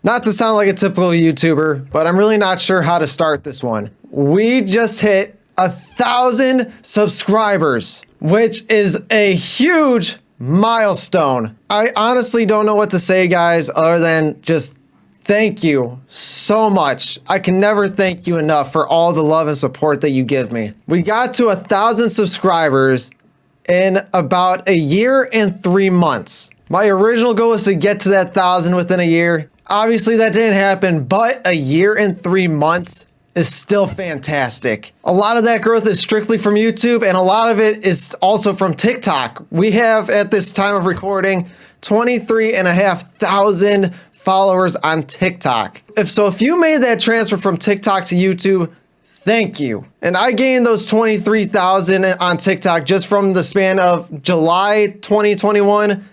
Not to sound like a typical YouTuber, but I'm really not sure how to start this one. We just hit 1,000 subscribers, which is a huge milestone. I honestly don't know what to say, guys, other than just thank you so much. I can never thank you enough for all the love and support that you give me. We got to 1,000 subscribers in about a year and 3 months. My original goal was to get to that 1,000 within a year. Obviously that didn't happen, but a year and 3 months is still fantastic. A lot of that growth is strictly from YouTube, and a lot of it is also from TikTok. We have, at this time of recording, 23,500 followers on TikTok. If you made that transfer from TikTok to YouTube, thank you. And I gained those 23,000 on TikTok just from the span of July 2021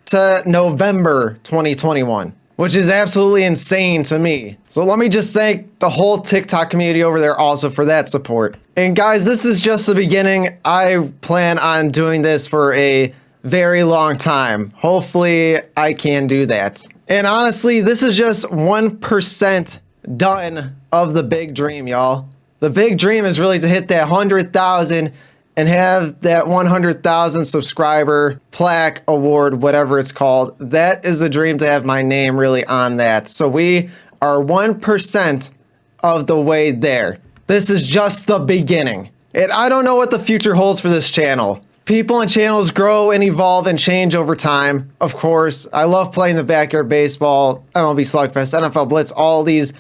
to November 2021, which is absolutely insane to me. So let me just thank the whole TikTok community over there also for that support. And guys, this is just the beginning. I plan on doing this for a very long time. Hopefully I can do that. And honestly, this is just 1% done of the big dream, y'all. The big dream is really to hit that 100,000 and have that 100,000 subscriber plaque award, whatever it's called. That is the dream, to have my name really on that. So we are 1% of the way there. This is just the beginning. And I don't know what the future holds for this channel. People and channels grow and evolve and change over time. Of course, I love playing the backyard baseball, MLB Slugfest, NFL Blitz, all these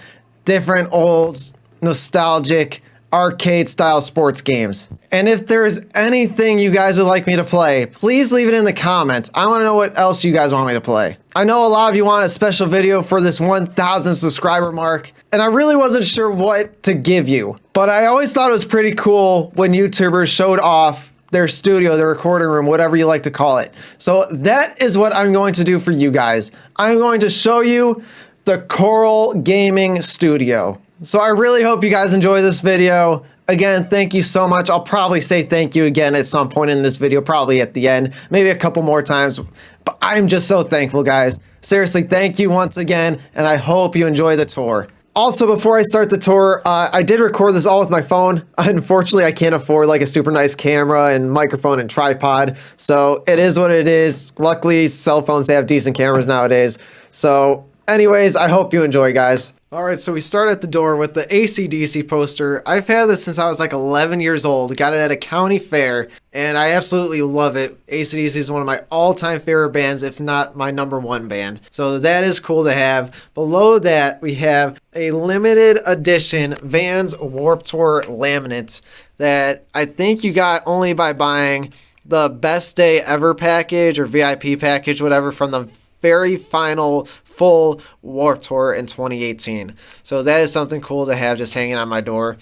different old, nostalgic, arcade-style sports games. And if there is anything you guys would like me to play, please leave it in the comments. I want to know what else you guys want me to play. I know a lot of you want a special video for this 1,000 subscriber mark, and I really wasn't sure what to give you. But I always thought it was pretty cool when YouTubers showed off their studio, their recording room, whatever you like to call it. So that is what I'm going to do for you guys. I'm going to show you the Coral Gaming Studio. So I really hope you guys enjoy this video. Again, thank you so much. I'll probably say thank you again at some point in this video, probably at the end, maybe a couple more times. But I'm just so thankful, guys. Seriously, thank you once again, and I hope you enjoy the tour. Also, before I start the tour, I did record this all with my phone. Unfortunately, I can't afford like a super nice camera and microphone and tripod. So it is what it is. Luckily, cell phones, they have decent cameras nowadays. So anyways, I hope you enjoy, guys. All right, so we start at the door with the AC/DC poster. I've had this since I was like 11 years old. Got it at a county fair, and I absolutely love it. AC/DC is one of my all-time favorite bands, if not my #1 band. So that is cool to have. Below that, we have a limited edition Vans Warped Tour laminate that I think you got only by buying the Best Day Ever package or VIP package, whatever, from the very final full Warped Tour in 2018. So that is something cool to have just hanging on my door.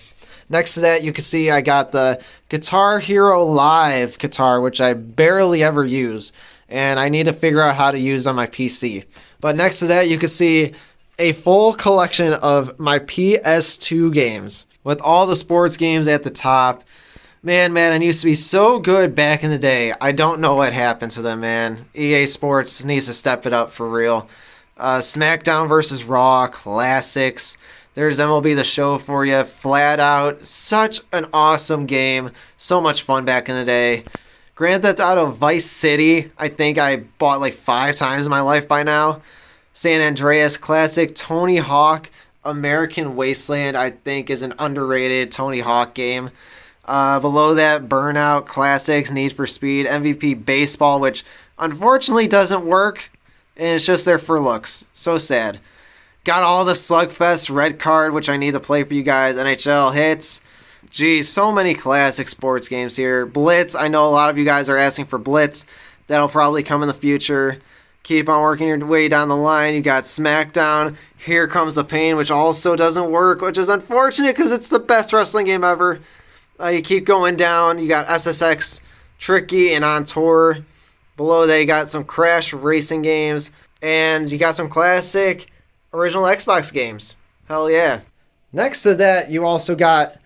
Next to that, you can see I got the Guitar Hero Live guitar, which I barely ever use, and I need to figure out how to use on my PC. But next to that, you can see a full collection of my PS2 games with all the sports games at the top. Man, it used to be so good back in the day. I don't know what happened to them, man. EA Sports needs to step it up for real. SmackDown vs. Raw, classics. There's MLB The Show for you, flat out. Such an awesome game. So much fun back in the day. Grand Theft Auto Vice City, I think I bought like 5 times in my life by now. San Andreas, classic. Tony Hawk, American Wasteland, I think is an underrated Tony Hawk game. Below that, Burnout, classics, Need for Speed, MVP Baseball, which unfortunately doesn't work. And it's just there for looks. So sad. Got all the Slugfest Red Card, which I need to play for you guys. NHL Hits. Geez, so many classic sports games here. Blitz, I know a lot of you guys are asking for Blitz. That'll probably come in the future. Keep on working your way down the line. You got SmackDown. Here Comes the Pain, which also doesn't work, which is unfortunate because it's the best wrestling game ever. You keep going down. You got SSX, Tricky, and On Tour. Below that, you got some Crash racing games, and you got some classic original Xbox games. Hell yeah. Next to that, you also got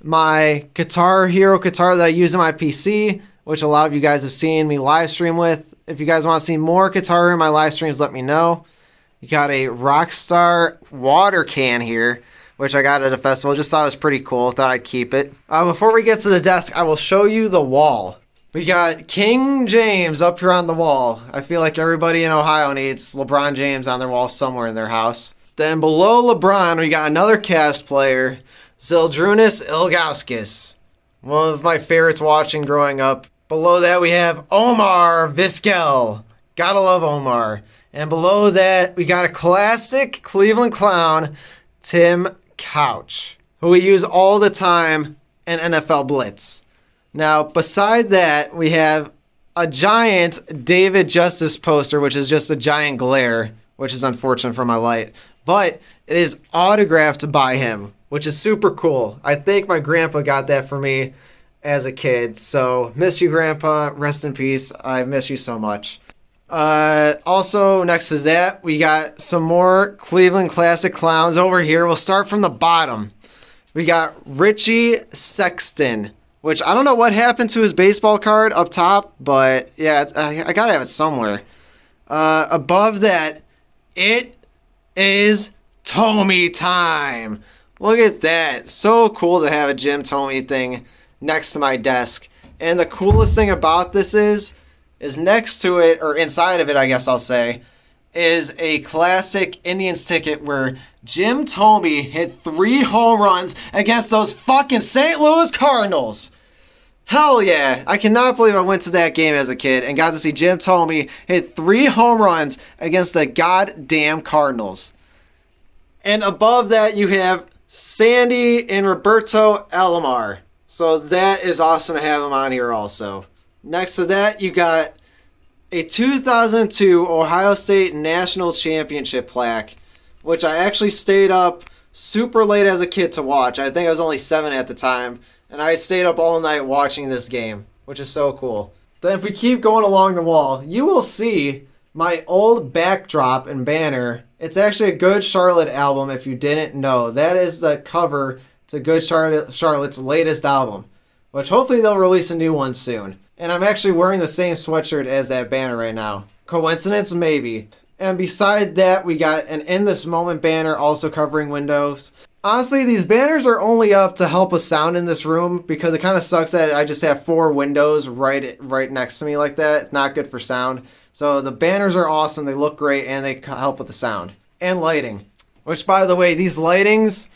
my Guitar Hero guitar that I use on my PC, which a lot of you guys have seen me live stream with. If you guys want to see more Guitar Hero in my live streams, let me know. You got a Rockstar water can here, which I got at a festival. Just thought it was pretty cool. Thought I'd keep it. Before we get to the desk, I will show you the wall. We got King James up here on the wall. I feel like everybody in Ohio needs LeBron James on their wall somewhere in their house. Then below LeBron, we got another Cavs player, Zydrunas Ilgauskas. One of my favorites watching growing up. Below that, we have Omar Vizquel. Gotta love Omar. And below that, we got a classic Cleveland clown, Tim Couch, who we use all the time in NFL Blitz. Now, beside that, we have a giant David Justice poster, which is just a giant glare, which is unfortunate for my light. But it is autographed by him, which is super cool. I think my grandpa got that for me as a kid. So, miss you, Grandpa. Rest in peace. I miss you so much. Also, next to that, we got some more Cleveland Classic clowns over here. We'll start from the bottom. We got Richie Sexton, which I don't know what happened to his baseball card up top, but yeah, I gotta have it somewhere. Above that, it is Tommy time. Look at that. So cool to have a Jim Tomey thing next to my desk. And the coolest thing about this is next to it, or inside of it, I guess I'll say, is a classic Indians ticket where Jim Tomey hit 3 home runs against those fucking St. Louis Cardinals. Hell yeah. I cannot believe I went to that game as a kid and got to see Jim Tomey hit 3 home runs against the goddamn Cardinals. And above that, you have Sandy and Roberto Alomar. So that is awesome to have him on here also. Next to that, you got a 2002 Ohio State National Championship plaque, which I actually stayed up super late as a kid to watch. I think I was only 7 at the time, and I stayed up all night watching this game, which is so cool. Then if we keep going along the wall, you will see my old backdrop and banner. It's actually a Good Charlotte album, if you didn't know. That is the cover to Good Charlotte's latest album, which hopefully they'll release a new one soon. And I'm actually wearing the same sweatshirt as that banner right now. Coincidence? Maybe. And beside that, we got an In This Moment banner also covering windows. Honestly, these banners are only up to help with sound in this room because it kind of sucks that I just have 4 windows right next to me like that. It's not good for sound. So the banners are awesome. They look great and they help with the sound. And lighting. Which, by the way, these lightings,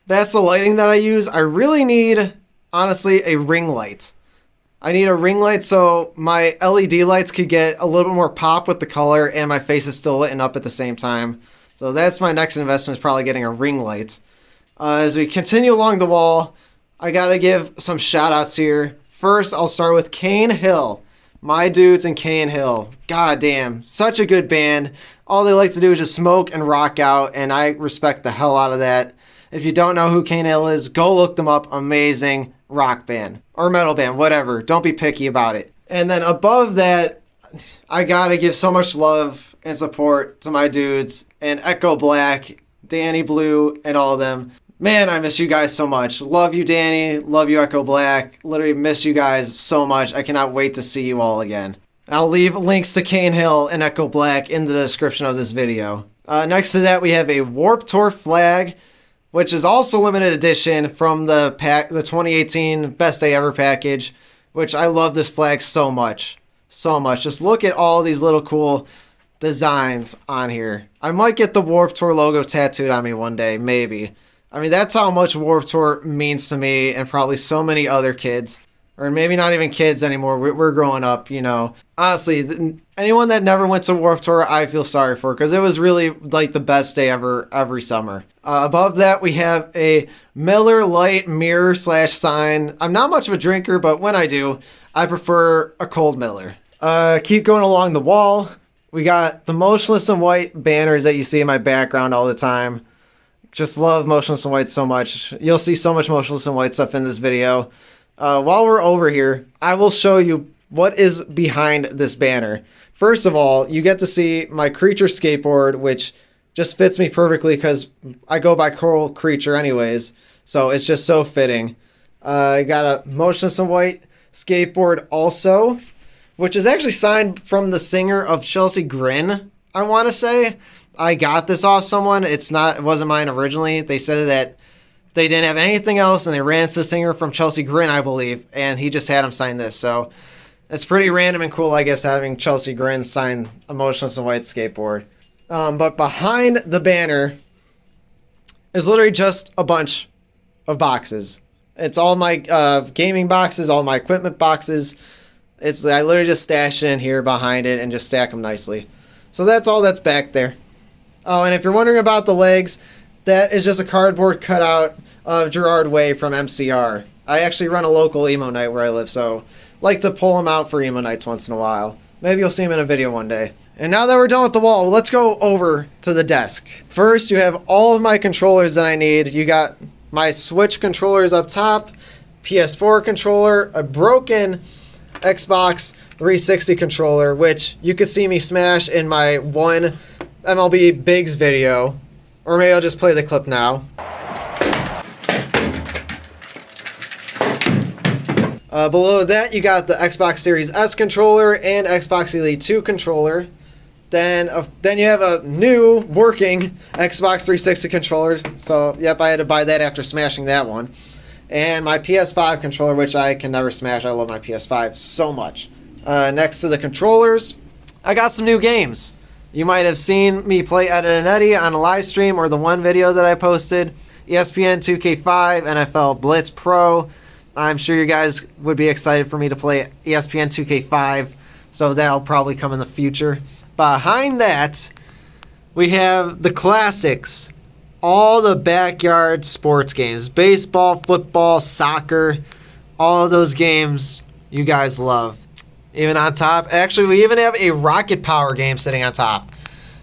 that's the lighting that I use. I really need, honestly, a ring light. I need a ring light so my LED lights could get a little bit more pop with the color and my face is still lit up at the same time. So that's my next investment, is probably getting a ring light. As we continue along the wall, I gotta give some shout outs here. First, I'll start with Cane Hill. My dudes in Cane Hill. God damn, such a good band. All they like to do is just smoke and rock out, and I respect the hell out of that. If you don't know who Cane Hill is, go look them up. Amazing rock band or metal band, whatever. Don't be picky about it. And then above that, I gotta give so much love and support to my dudes and Echo Black, Danny Blue, and all of them. Man, I miss you guys so much. Love you, Danny. Love you, Echo Black. Literally miss you guys so much. I cannot wait to see you all again. I'll leave links to Cane Hill and Echo Black in the description of this video. Next to that, we have a Warped Tour flag, which is also limited edition from the 2018 Best Day Ever package, which I love this flag so much. So much. Just look at all these little cool designs on here. I might get the Warped Tour logo tattooed on me one day, maybe. I mean, that's how much Warped Tour means to me and probably so many other kids. Or maybe not even kids anymore. We're growing up, you know. Honestly, anyone that never went to Warped Tour, I feel sorry for, because it was really like the best day ever every summer. Above that, we have a Miller Lite mirror / sign. I'm not much of a drinker, but when I do, I prefer a cold Miller. Keep going along the wall. We got the Motionless in White banners that you see in my background all the time. Just love Motionless in White so much. You'll see so much Motionless in White stuff in this video. While we're over here, I will show you what is behind this banner. First of all, you get to see my Creature skateboard, which just fits me perfectly because I go by Coral Creature anyways. So it's just so fitting. I got a Motionless in White skateboard also, which is actually signed from the singer of Chelsea Grin, I want to say. I got this off someone. It wasn't mine originally. They said that they didn't have anything else, and they ran to the singer from Chelsea Grin, I believe, and he just had him sign this. So it's pretty random and cool, I guess, having Chelsea Grin sign Emotionless and White Skateboard. But behind the banner is literally just a bunch of boxes. It's all my gaming boxes, all my equipment boxes. I literally just stash it in here behind it and just stack them nicely. So that's all that's back there. Oh, and if you're wondering about the legs, that is just a cardboard cutout of Gerard Way from MCR. I actually run a local emo night where I live, so like to pull them out for emo nights once in a while. Maybe you'll see them in a video one day. And now that we're done with the wall, let's go over to the desk. First, you have all of my controllers that I need. You got my Switch controllers up top, PS4 controller, a broken Xbox 360 controller, which you could see me smash in my one MLB Bigs video. Or maybe I'll just play the clip now. Below that, you got the Xbox Series S controller and Xbox Elite 2 controller. Then you have a new working Xbox 360 controller. So, yep, I had to buy that after smashing that one. And my PS5 controller, which I can never smash. I love my PS5 so much. Next to the controllers, I got some new games. You might have seen me play Ed and Eddie on a live stream or the one video that I posted. ESPN 2K5, NFL Blitz Pro. I'm sure you guys would be excited for me to play ESPN 2K5, so that'll probably come in the future. Behind that, we have the classics. All the backyard sports games. Baseball, football, soccer. All of those games you guys love. Even on top. Actually, we even have a Rocket Power game sitting on top.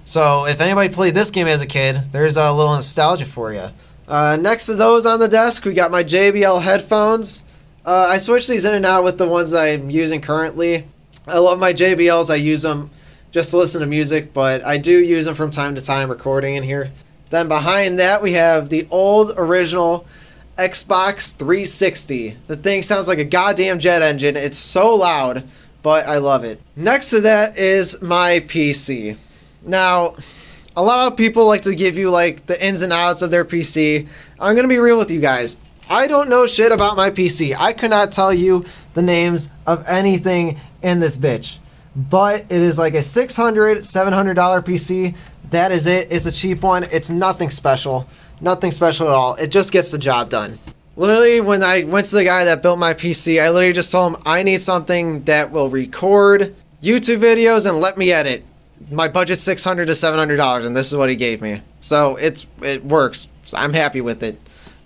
So if anybody played this game as a kid, there's a little nostalgia for you. Next to those on the desk, we got my JBL headphones. I switch these in and out with the ones that I'm using currently. I love my JBLs. I use them just to listen to music, but I do use them from time to time recording in here. Then behind that, we have the old original Xbox 360. The thing sounds like a goddamn jet engine. It's so loud, but I love it. Next to that is my PC. Now, a lot of people like to give you like the ins and outs of their PC. I'm going to be real with you guys. I don't know shit about my PC. I could not tell you the names of anything in this bitch. But it is like a $600, $700 PC. That is it. It's a cheap one. It's nothing special. Nothing special at all. It just gets the job done. Literally, when I went to the guy that built my PC, I literally just told him I need something that will record YouTube videos and let me edit. My budget's $600 to $700, and this is what he gave me. So it works. So I'm happy with it.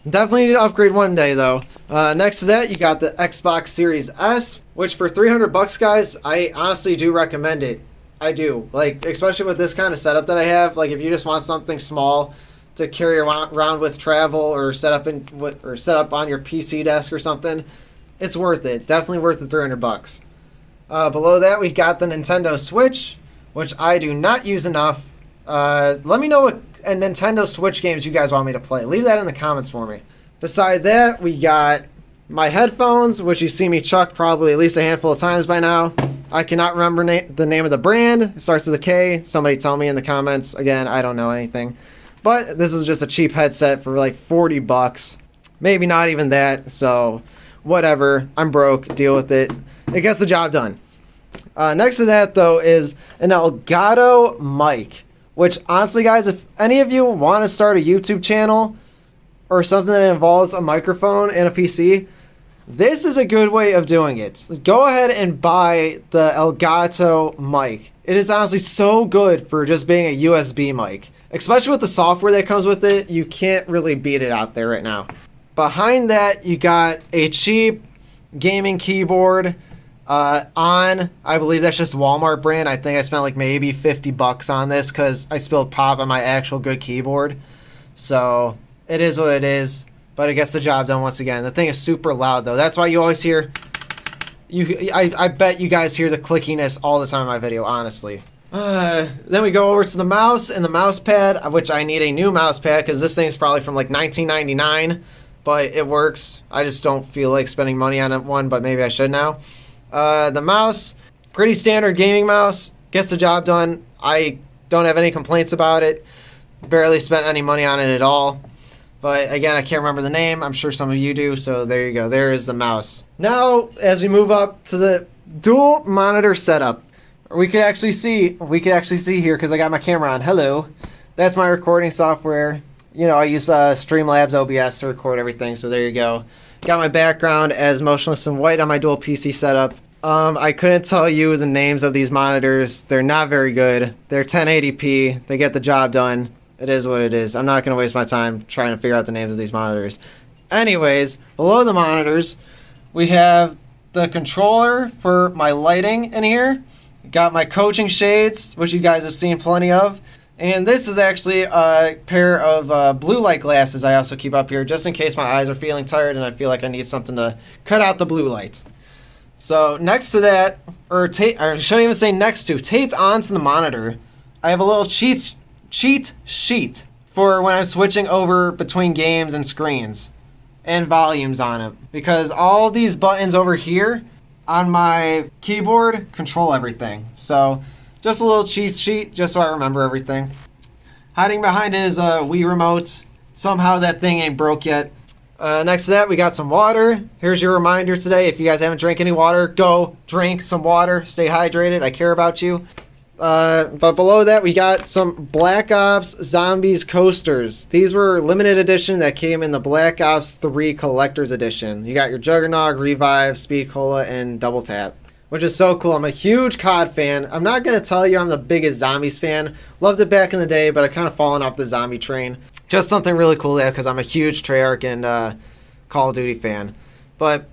Definitely need to upgrade one day, though. Next to that, you got the Xbox Series S, which for $300, guys, I honestly do recommend it. I do. Like, especially with this kind of setup that I have. Like, if you just want something small to carry around with travel or set up on your PC desk or something, it's worth it. Definitely worth the $300. Below that, we got the Nintendo Switch, which I do not use enough. Let me know what Nintendo Switch games you guys want me to play. Leave that in the comments for me. Beside that, we got my headphones, which you've seen me chuck probably at least a handful of times by now. I cannot remember the name of the brand. It starts with a K. Somebody tell me in the comments. Again, I don't know anything. But this is just a cheap headset for like $40. Maybe not even that. So whatever. I'm broke. Deal with it. It gets the job done. Next to that, though, is an Elgato Mic. Which, honestly, guys, if any of you want to start a YouTube channel or something that involves a microphone and a PC, this is a good way of doing it. Go ahead and buy the Elgato Mic. It is honestly so good for just being a USB mic. Especially with the software that comes with it, you can't really beat it out there right now. Behind that, you got a cheap gaming keyboard. I believe that's just Walmart brand. I think I spent like maybe $50 on this because I spilled pop on my actual good keyboard. So it is what it is, but it gets the job done once again. The thing is super loud though. That's why you always hear, I bet you guys hear the clickiness all the time in my video, honestly. Then we go over to the mouse and the mouse pad, which I need a new mouse pad because this thing's probably from like 1999, but it works. I just don't feel like spending money on one, but maybe I should now. The mouse, pretty standard gaming mouse, gets the job done. I Don't have any complaints about it. Barely spent any money on it at all. But again, I can't remember the name. I'm sure some of you do. So there you go. There is the mouse. Now, as we move up to the dual monitor setup, we could actually see here because I got my camera on. Hello. That's my recording software. You know, I use Streamlabs OBS to record everything. So there you go. Got my background as motionless and white on my dual PC setup. I couldn't tell you the names of these monitors. They're not very good. They're 1080p. They get the job done. It is what it is. I'm not going to waste my time trying to figure out the names of these monitors. Anyways, below the monitors, we have the controller for my lighting in here. Got my coaching shades, which you guys have seen plenty of. And this is actually a pair of blue light glasses I also keep up here, just in case my eyes are feeling tired and I feel like I need something to cut out the blue light. So next to that, or I shouldn't even say next to, taped onto the monitor, I have a little cheat sheet for when I'm switching over between games and screens and volumes on it. Because all these buttons over here on my keyboard control everything. So just a little cheat sheet just so I remember everything. Hiding behind it is a Wii remote. Somehow that thing ain't broke yet. Next to that, we got some water. Here's your reminder today. If you guys haven't drank any water, go drink some water. Stay hydrated. I care about you. But below that, we got some Black Ops Zombies coasters. These were limited edition that came in the Black Ops 3 Collector's Edition. You got your Juggernaut, Revive, Speed Cola, and Double Tap, which is so cool. I'm a huge COD fan. I'm not going to tell you I'm the biggest Zombies fan. Loved it back in the day, but I've kind of fallen off the zombie train. Just something really cool to have because I'm a huge Treyarch and Call of Duty fan. But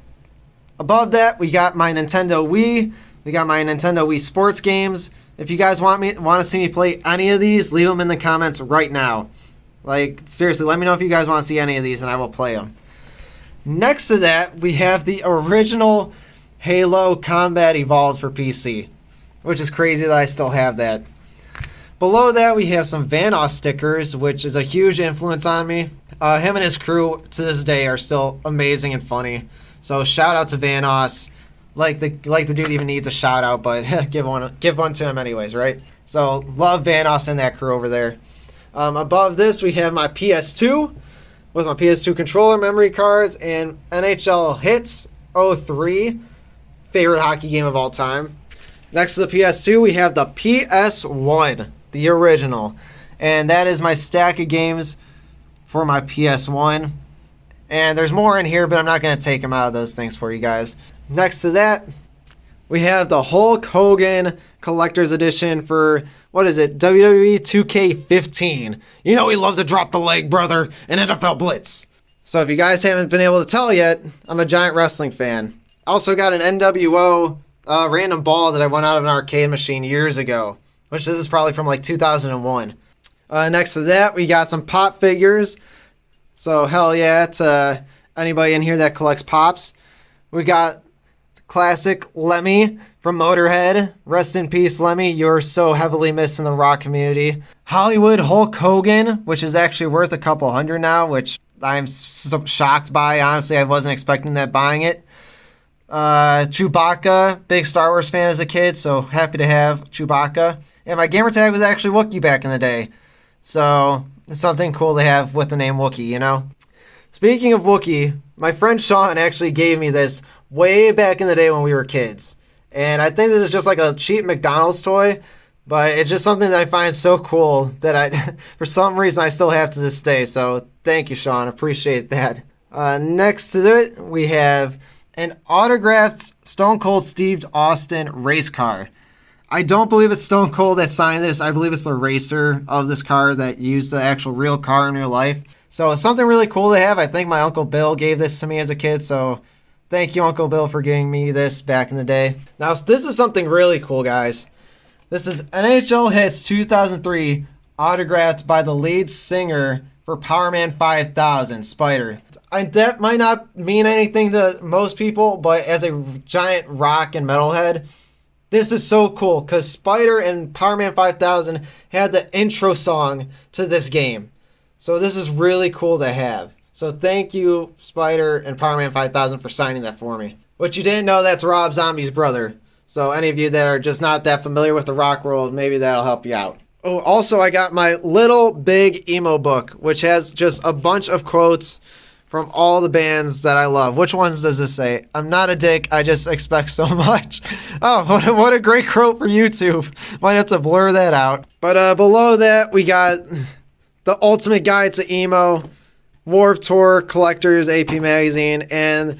above that, we got my Nintendo Wii. We got my Nintendo Wii Sports games. If you guys want to see me play any of these, leave them in the comments right now. Like, seriously, let me know if you guys want to see any of these and I will play them. Next to that, we have the original Halo Combat Evolved for PC, which is crazy that I still have that. Below that, we have some Vanoss stickers, which is a huge influence on me. Him and his crew to this day are still amazing and funny. So shout out to Vanoss. Like the dude even needs a shout out, but give one to him anyways, right? So love Vanoss and that crew over there. Above this, we have my PS2 with my PS2 controller, memory cards, and NHL Hits 03, favorite hockey game of all time. Next to the PS2, we have the PS1, the original. And that is my stack of games for my PS1. And there's more in here, but I'm not going to take them out of those things for you guys. Next to that, we have the Hulk Hogan Collector's Edition for, what is it, WWE 2K15. You know we love to drop the leg, brother, in NFL Blitz. So if you guys haven't been able to tell yet, I'm a giant wrestling fan. Also got an NWO random ball that I won out of an arcade machine years ago, which this is probably from like 2001. Next to that, we got some pop figures. So hell yeah, to anybody in here that collects pops. We got classic Lemmy from Motorhead. Rest in peace, Lemmy. You're so heavily missed in the rock community. Hollywood Hulk Hogan, which is actually worth a couple hundred now, which I'm so shocked by. Honestly, I wasn't expecting that buying it. Chewbacca, big Star Wars fan as a kid, so happy to have Chewbacca. And my gamer tag was actually Wookiee back in the day. So it's something cool to have with the name Wookiee, you know? Speaking of Wookiee, my friend Sean actually gave me this way back in the day when we were kids. And I think this is just like a cheap McDonald's toy, but it's just something that I find so cool that I, for some reason, I still have to this day. So thank you, Sean. Appreciate that. Next to it, we have an autographed Stone Cold Steve Austin race car. I don't believe it's Stone Cold that signed this. I believe it's the racer of this car that used the actual real car in real life. So it's something really cool to have. I think my Uncle Bill gave this to me as a kid, so thank you, Uncle Bill, for giving me this back in the day. Now, this is something really cool, guys. This is NHL Hits 2003, autographed by the lead singer for Power Man 5000, Spider. That might not mean anything to most people, but as a giant rock and metalhead, this is so cool because Spider and Power Man 5000 had the intro song to this game. So this is really cool to have. So thank you, Spider and Power Man 5000, for signing that for me. What you didn't know, that's Rob Zombie's brother. So any of you that are just not that familiar with the rock world, maybe that'll help you out. Oh, also I got my Little Big Emo book, which has just a bunch of quotes from all the bands that I love. Which ones does this say? I'm not a dick, I just expect so much. Oh, what a great quote for YouTube. Might have to blur that out. But below that, we got The Ultimate Guide to Emo, Warped Tour Collector's AP Magazine, and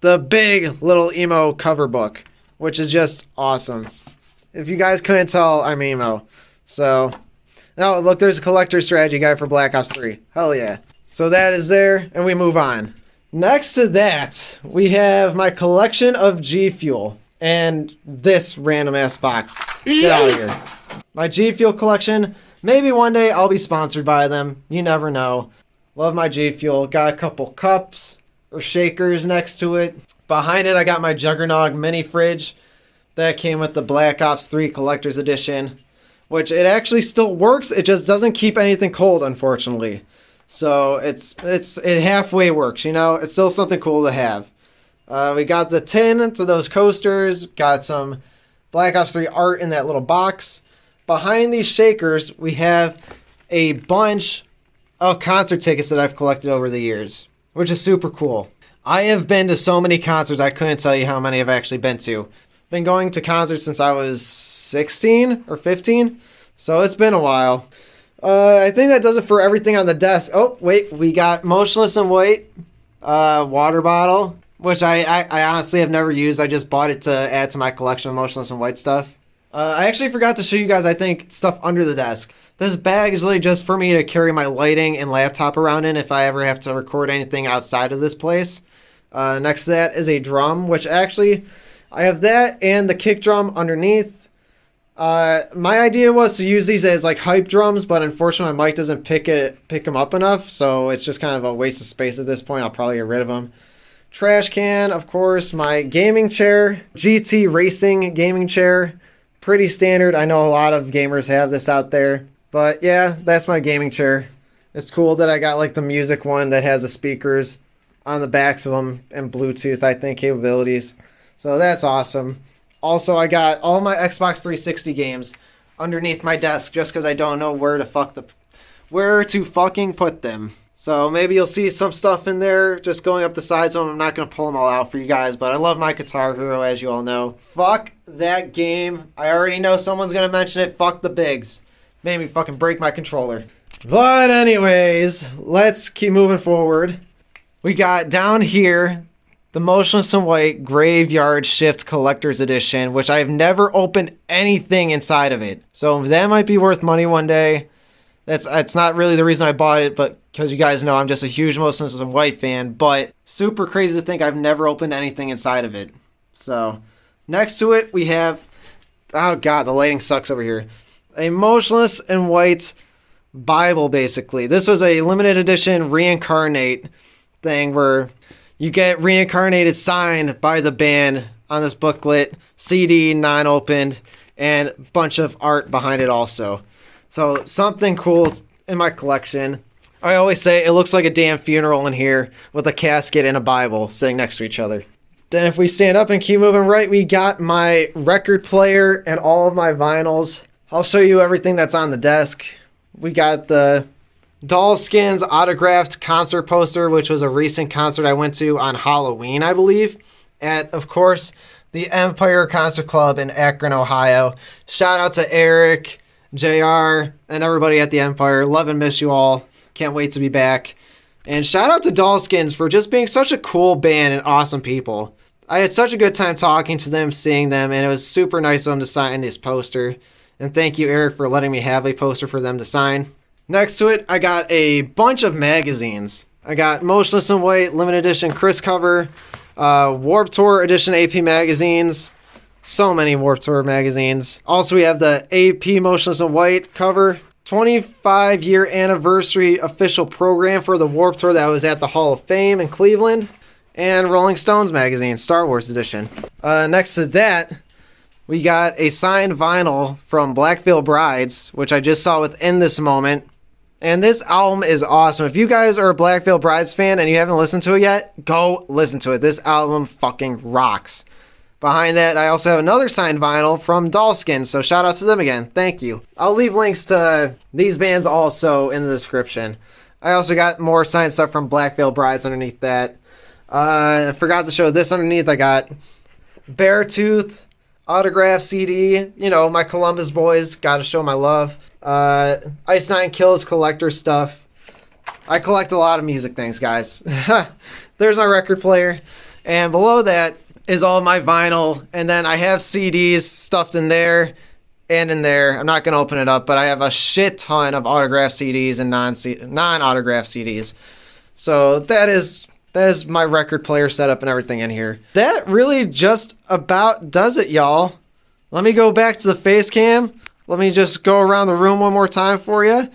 the big Little Emo cover book, which is just awesome. If you guys couldn't tell, I'm emo. So, now look, there's a collector strategy guide for Black Ops 3. Hell yeah. So that is there, and we move on. Next to that, we have my collection of G Fuel and this random ass box. Get out of here. My G Fuel collection. Maybe one day I'll be sponsored by them. You never know. Love my G Fuel. Got a couple cups or shakers next to it. Behind it, I got my Juggernog mini fridge that came with the Black Ops 3 Collector's Edition, which it actually still works. It just doesn't keep anything cold, unfortunately. So it halfway works, you know? It's still something cool to have. We got the tin to those coasters. Got some Black Ops 3 art in that little box. Behind these shakers, we have a bunch of concert tickets that I've collected over the years, which is super cool. I have been to so many concerts, I couldn't tell you how many I've actually been to. Been going to concerts since I was 16 or 15, so it's been a while. I think that does it for everything on the desk. Oh, wait, we got Motionless in White water bottle, which I honestly have never used. I just bought it to add to my collection of Motionless in White stuff. I actually forgot to show you guys, I think, stuff under the desk. This bag is really just for me to carry my lighting and laptop around in if I ever have to record anything outside of this place. Next to that is a drum, which actually, I have that and the kick drum underneath. My idea was to use these as like hype drums, but unfortunately my mic doesn't pick them up enough, so it's just kind of a waste of space at this point. I'll probably get rid of them. Trash can, of course, my gaming chair, GT Racing gaming chair. Pretty standard. I know a lot of gamers have this out there, but yeah, that's my gaming chair. It's cool that I got like the music one that has the speakers on the backs of them and Bluetooth, I think, capabilities. So that's awesome. Also, I got all my Xbox 360 games underneath my desk just because I don't know where to fucking put them. So maybe you'll see some stuff in there just going up the sides of them. I'm not going to pull them all out for you guys, but I love my Guitar Hero, as you all know. Fuck that game. I already know someone's going to mention it. Fuck the bigs. Made me fucking break my controller. But anyways, let's keep moving forward. We got down here the Motionless in White Graveyard Shift Collector's Edition, which I've never opened anything inside of it. So that might be worth money one day. It's not really the reason I bought it, but because you guys know I'm just a huge Motionless in White fan, but super crazy to think I've never opened anything inside of it. So next to it, we have, oh god, the lighting sucks over here. A Motionless in White Bible, basically. This was a limited edition reincarnate thing where you get reincarnated signed by the band on this booklet, CD, non-opened, and a bunch of art behind it also. So something cool in my collection. I always say it looks like a damn funeral in here with a casket and a Bible sitting next to each other. Then if we stand up and keep moving right, we got my record player and all of my vinyls. I'll show you everything that's on the desk. We got the Doll Skins autographed concert poster, which was a recent concert I went to on Halloween, I believe. At, of course, the Empire Concert Club in Akron, Ohio. Shout out to Eric, JR, and everybody at the Empire. Love and miss you all. Can't wait to be back. And shout out to Doll Skins for just being such a cool band and awesome people. I had such a good time talking to them, seeing them, and it was super nice of them to sign this poster. And thank you, Eric, for letting me have a poster for them to sign. Next to it, I got a bunch of magazines. I got Motionless in White, limited edition Chris cover, Warped Tour edition AP magazines. So many Warped Tour magazines. Also, we have the AP Motionless in White cover. 25-year anniversary official program for the Warped Tour that was at the Hall of Fame in Cleveland. And Rolling Stones magazine, Star Wars edition. Next to that, we got a signed vinyl from Black Veil Brides, which I just saw within this moment. And this album is awesome. If you guys are a Black Veil Brides fan and you haven't listened to it yet, go listen to it. This album fucking rocks. Behind that, I also have another signed vinyl from Dollskin, so shout out to them again. Thank you. I'll leave links to these bands also in the description. I also got more signed stuff from Black Veil Brides underneath that. I forgot to show this underneath. I got Beartooth autograph CD. You know, my Columbus boys. Got to show my love. Ice Nine Kills collector stuff. I collect a lot of music things, guys. There's my record player. And below that is all my vinyl. And then I have CDs stuffed in there and in there. I'm not going to open it up, but I have a shit ton of autograph CDs and non-autograph CDs. So that is my record player setup and everything in here. That really just about does it, y'all. Let me go back to the face cam. Let me just go around the room one more time for you.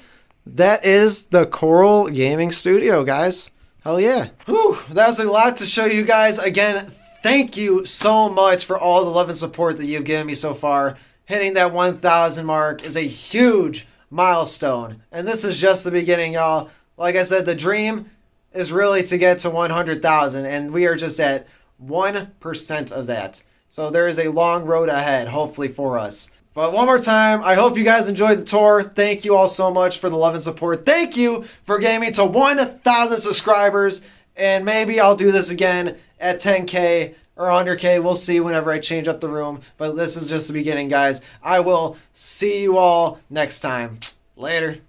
That is the Coral Gaming Studio, guys. Hell yeah. Whew, that was a lot to show you guys. Again, thank you so much for all the love and support that you've given me so far. Hitting that 1,000 mark is a huge milestone. And this is just the beginning, y'all. Like I said, the dream is really to get to 100,000. And we are just at 1% of that. So there is a long road ahead, hopefully, for us. But one more time, I hope you guys enjoyed the tour. Thank you all so much for the love and support. Thank you for getting me to 1,000 subscribers. And maybe I'll do this again at 10K or 100K. We'll see whenever I change up the room. But this is just the beginning, guys. I will see you all next time. Later.